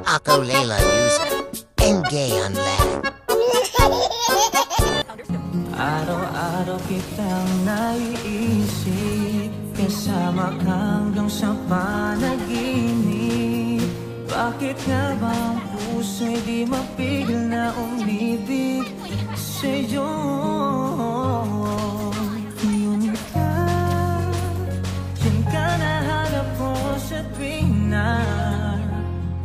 Layla user and gay on lad. Araw-araw kitang naiisip, kasama hanggang sa panaginip. Bakit nga ba ang puso'y di mapigil na umibig sa'yo? Yun ka nahanap ko sa tuwing na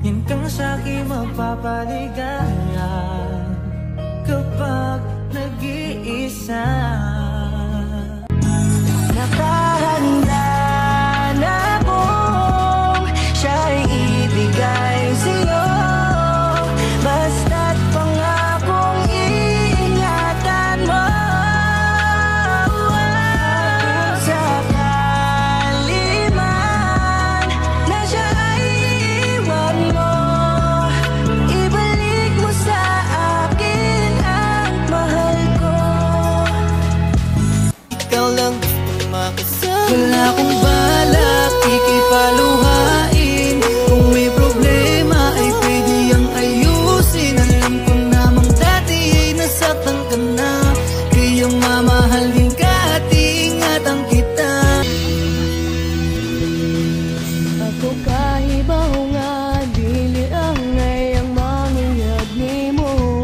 yan kang sa'kin magpapaligaya kapag nag-iisa. Nakahanda na akong siya'y ibigay sa'yo, basta't pangakong iingatan mo. Sakali man na siya ay iwan mo, ibalik mo sa akin ang mahal ko. Ikaw lang gusto makasama. Wala akong balak ikipaluhain. Kung may problema ay pwede ang ayusin. Alam ko namang dati ay nasaktan ka na, kaya mamahalin ka at iingatan kita. Ako kahibaw nga dili ang ngayang mangyayad ni mo,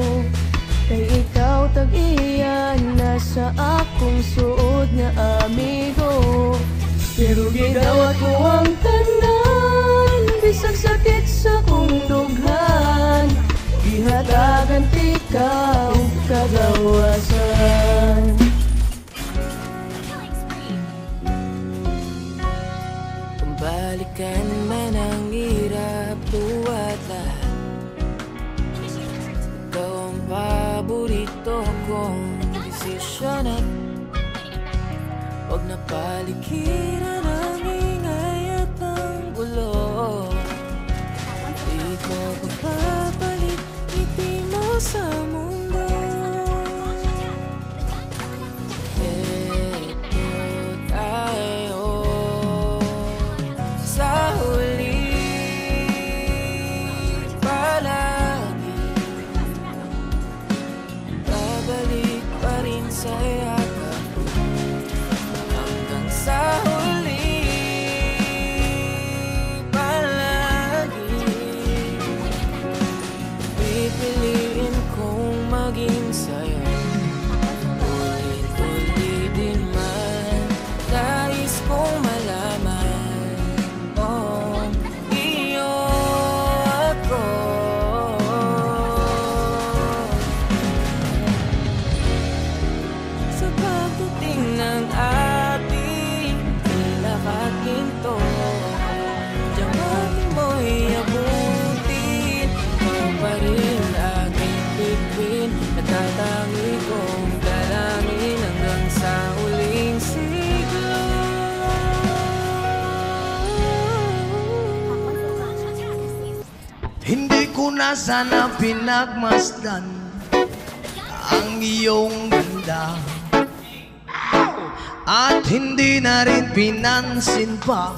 kay ikaw tag-iyan na sa akong suod na amigo. Pero gidawat ko ang tanan, bisag sakit sa kong dughan, gihatagan ikaw kagawasan. Pambalikan man ang hirap tuwat lahat, ikaw ang paborito kong desisyon at huwag na paligiran ang ingay at ang gulo. Di ko papapalit ngiti mo sa mundo. Ito tayo sa huli palagi, babalik pa rin sa yakap hanggang sa huli palagi. Pipiliin kong maging sa'yo, ulit-ulitin man. Nais kong malaman, oh, iyo ako. Sa pagdating ng ating pinakaginto, diyamantin mo'y abutin, ikaw pa rin aking bituin. Natatangi kong dalangin hanggang sa huling siglo. Hindi ko na sana pinagmasdan ang iyong ganda, at hindi na rin pinansin pa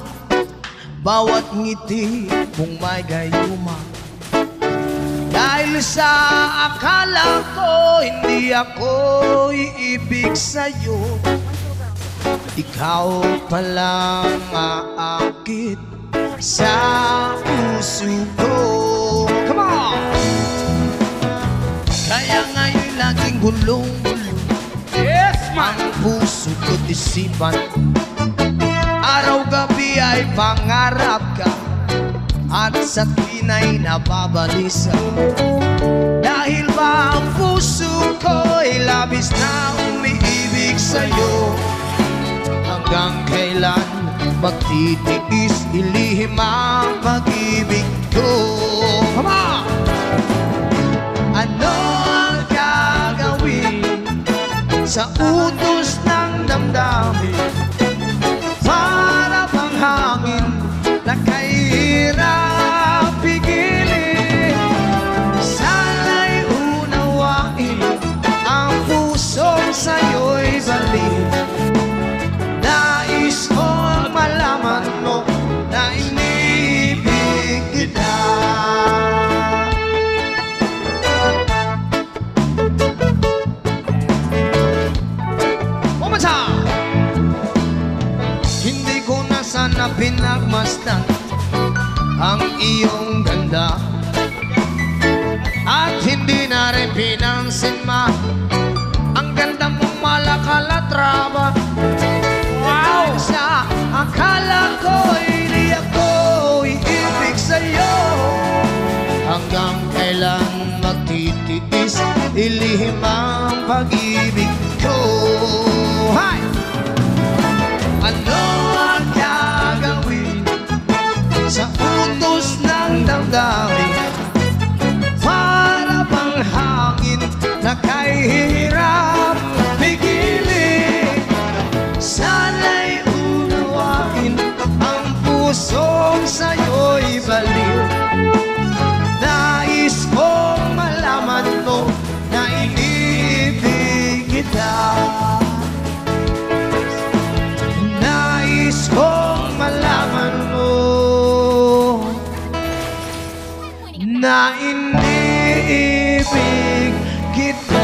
bawat ngiti mong may gayuma. Dahil sa akala ko hindi ako iibig sa'yo, ikaw palang aakit sa puso ko. Come on! Kaya ngayon laging gulong-gulong, yes, man, ang puso ko't isipan. Araw-gabi ay pangarap ka, at sa tinay nababalisa. Dahil ba ang puso ko'y labis na umiibig sa'yo, hanggang kailan magtitiis ilihim ang pag-ibig ko. Come on! Ano ang gagawin sa utos ng damdamin? Para bang hangin na kahirap pigilin. Sana'y unawain ang pusong sa'yo'y balik. Nais kong malaman mo na iniibig kita. na rin pinansin ma. Ang ganda mong malakalatraba. Wow! Sa akala ko hindi ako iibig sa'yo. Hanggang kailan magtitiis, ilihim ang pag-ibig ko. Hi! Ano ang gagawin sa utos ng damdamin? Para bang hangin na kahirap pigilin. Sana'y unawain ang pusong sa'yo'y baliw. Nais kong malaman mo na iniibig kita. Nais kong malaman mo na iniibig kita.